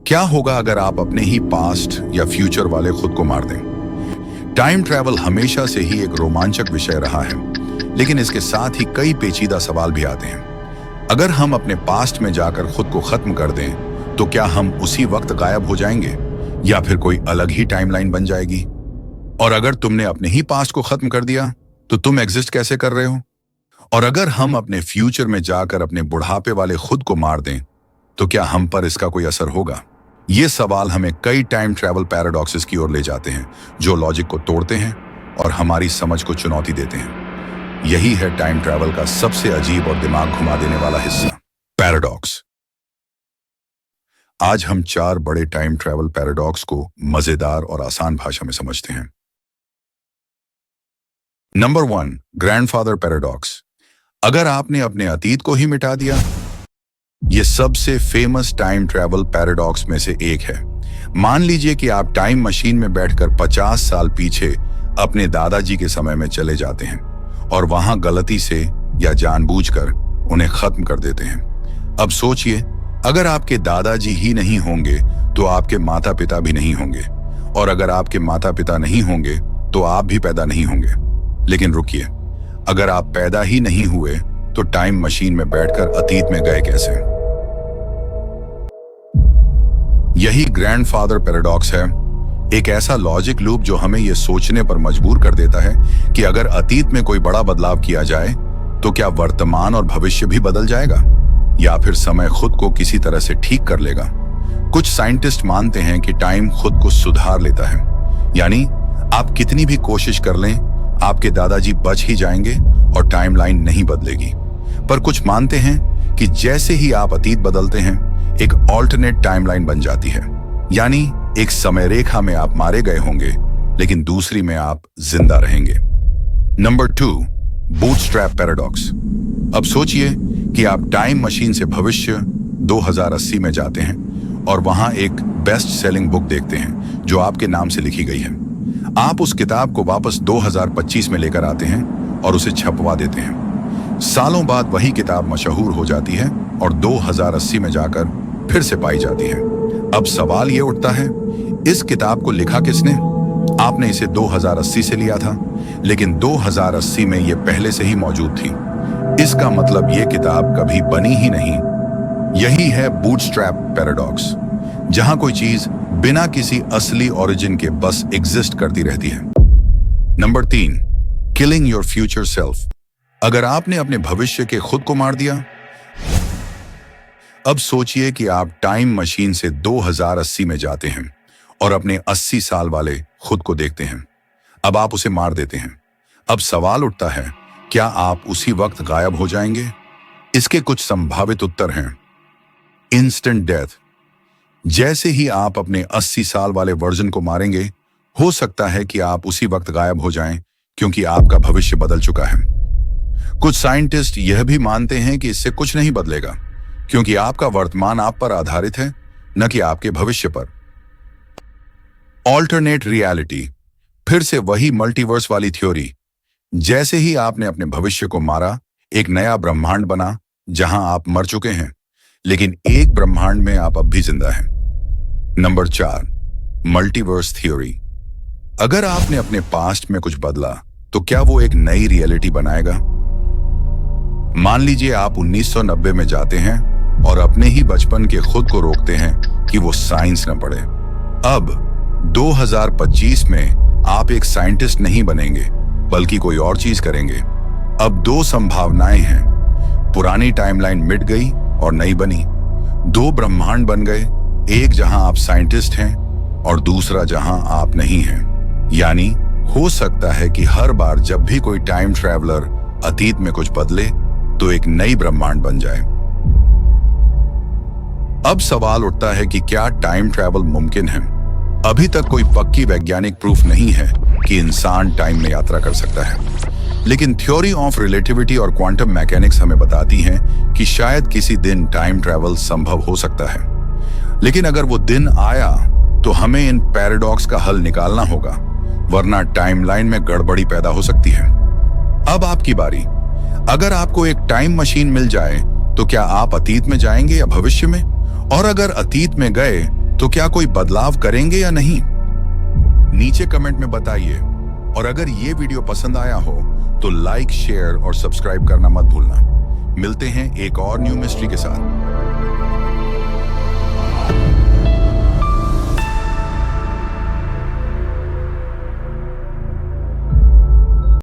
क्या होगा अगर आप अपने ही पास्ट या फ्यूचर वाले खुद को मार दें? टाइम ट्रैवल हमेशा से ही एक रोमांचक विषय रहा है, लेकिन इसके साथ ही कई पेचीदा सवाल भी आते हैं। अगर हम अपने पास्ट में जाकर खुद को खत्म कर दें, तो क्या हम उसी वक्त गायब हो जाएंगे या फिर कोई अलग ही टाइमलाइन बन जाएगी? और अगर तुमने अपने ही पास्ट को खत्म कर दिया, तो तुम एग्जिस्ट कैसे कर रहे हो? और अगर हम अपने फ्यूचर में जाकर अपने बुढ़ापे वाले खुद को मार दें, तो क्या हम पर इसका कोई असर होगा? ये सवाल हमें कई टाइम ट्रैवल पैराडॉक्सेस की ओर ले जाते हैं, जो लॉजिक को तोड़ते हैं और हमारी समझ को चुनौती देते हैं। यही है टाइम ट्रैवल का सबसे अजीब और दिमाग घुमा देने वाला हिस्सा, पैराडॉक्स। आज हम 4 बड़े टाइम ट्रैवल पैराडॉक्स को मजेदार और आसान भाषा में समझते हैं। Number 1, grandfather paradox. अगर आपने अपने अतीत को ही मिटा दिया, यह सबसे फेमस टाइम ट्रैवल पैराडॉक्स में से एक है। मान लीजिए कि आप टाइम मशीन में बैठकर 50 साल पीछे अपने दादाजी के समय में चले जाते हैं और वहां गलती से या जानबूझकर उन्हें खत्म कर देते हैं। अब सोचिए, अगर आपके दादाजी ही नहीं होंगे तो आपके माता पिता भी नहीं होंगे, और अगर आपके माता पिता नहीं होंगे तो आप भी पैदा नहीं होंगे। लेकिन रुकिए, अगर आप पैदा ही नहीं हुए तो टाइम मशीन में बैठकर अतीत में गए कैसे? यही ग्रैंडफादर पैराडॉक्स है, एक ऐसा लॉजिक लूप जो हमें यह सोचने पर मजबूर कर देता है कि अगर अतीत में कोई बड़ा बदलाव किया जाए तो क्या वर्तमान और भविष्य भी बदल जाएगा, या फिर समय खुद को किसी तरह से ठीक कर लेगा। कुछ साइंटिस्ट मानते हैं कि टाइम खुद को सुधार लेता है, यानी आप कितनी भी कोशिश कर लें, आपके दादाजी बच ही जाएंगे और टाइमलाइन नहीं बदलेगी। पर कुछ मानते हैं कि जैसे ही आप अतीत बदलते हैं, एक ऑल्टरनेट टाइमलाइन बन जाती है, यानी एक समय रेखा में आप मारे गए होंगे लेकिन दूसरी में आप जिंदा रहेंगे। Number 2, bootstrap paradox. अब सोचिए कि आप टाइम मशीन से भविष्य 2080 में जाते हैं और वहां एक बेस्ट सेलिंग बुक देखते हैं जो आपके नाम से लिखी गई है। आप उस किताब को वापस 2025 में लेकर आते हैं और उसे छपवा देते हैं। सालों बाद वही किताब मशहूर हो जाती है और 2080 में जाकर फिर से पाई जाती है। अब सवाल ये उठता है, इस किताब को लिखा किसने? आपने इसे 2080 से लिया था, लेकिन 2080 में ये पहले से ही मौजूद थी। इसका मतलब ये किताब कभी बनी ही नहीं। यही है बूटस्ट्रैप पैराडॉक्स, जहां कोई चीज बिना किसी असली ओरिजिन के बस एग्जिस्ट करती रहती है। Number 3, killing your future self. अगर आपने अपने भविष्य के खुद को मार दिया, अब सोचिए कि आप टाइम मशीन से 2080 में जाते हैं और अपने 80 साल वाले खुद को देखते हैं। अब आप उसे मार देते हैं। अब सवाल उठता है, क्या आप उसी वक्त गायब हो जाएंगे? इसके कुछ संभावित उत्तर हैं। Instant death. जैसे ही आप अपने 80 साल वाले वर्जन को मारेंगे, हो सकता है कि आप उसी वक्त गायब हो जाएं, क्योंकि आपका भविष्य बदल चुका है। कुछ साइंटिस्ट यह भी मानते हैं कि इससे कुछ नहीं बदलेगा, क्योंकि आपका वर्तमान आप पर आधारित है, न कि आपके भविष्य पर। Alternate reality. फिर से वही मल्टीवर्स वाली थ्योरी। जैसे ही आपने अपने भविष्य को मारा, एक नया ब्रह्मांड बना जहां आप मर चुके हैं, लेकिन एक ब्रह्मांड में आप अब भी जिंदा हैं। Number 4, multiverse theory. अगर आपने अपने पास्ट में कुछ बदला, तो क्या वो एक नई रियलिटी बनाएगा? मान लीजिए आप 1990 में जाते हैं और अपने ही बचपन के खुद को रोकते हैं कि वो साइंस न पढ़े। अब 2025 में आप एक साइंटिस्ट नहीं बनेंगे, बल्कि कोई और चीज करेंगे। अब 2 संभावनाएं हैं, पुरानी टाइमलाइन मिट गई और नई बनी। 2 ब्रह्मांड बन गए, एक जहां आप साइंटिस्ट हैं और दूसरा जहां आप नहीं हैं। यानी हो सकता है कि हर बार जब भी कोई टाइम ट्रैवलर अतीत में कुछ बदले, तो एक नई ब्रह्मांड बन जाए। अब सवाल उठता है कि क्या टाइम ट्रैवल मुमकिन है? अभी तक कोई पक्की वैज्ञानिक प्रूफ नहीं है कि इंसान टाइम में यात्रा कर सकता है, लेकिन थ्योरी ऑफ रिलेटिविटी और क्वांटम मैकेनिक्स हमें बताती हैं कि शायद किसी दिन टाइम ट्रैवल संभव हो सकता है। लेकिन अगर वो दिन आया, तो हमें इन पैराडॉक्स का हल निकालना होगा, वरना टाइमलाइन में गड़बड़ी पैदा हो सकती है। अब आपकी बारी। अगर आपको एक टाइम मशीन मिल जाए, तो क्या आप अतीत में जाएंगे या भविष्य में? और अगर अतीत में गए, तो क्या कोई बदलाव करेंगे या नहीं? नीचे कमेंट में बताइए। और अगर ये वीडियो पसंद आया हो तो लाइक, शेयर और सब्सक्राइब करना मत भूलना। मिलते हैं एक और न्यू मिस्ट्री के साथ।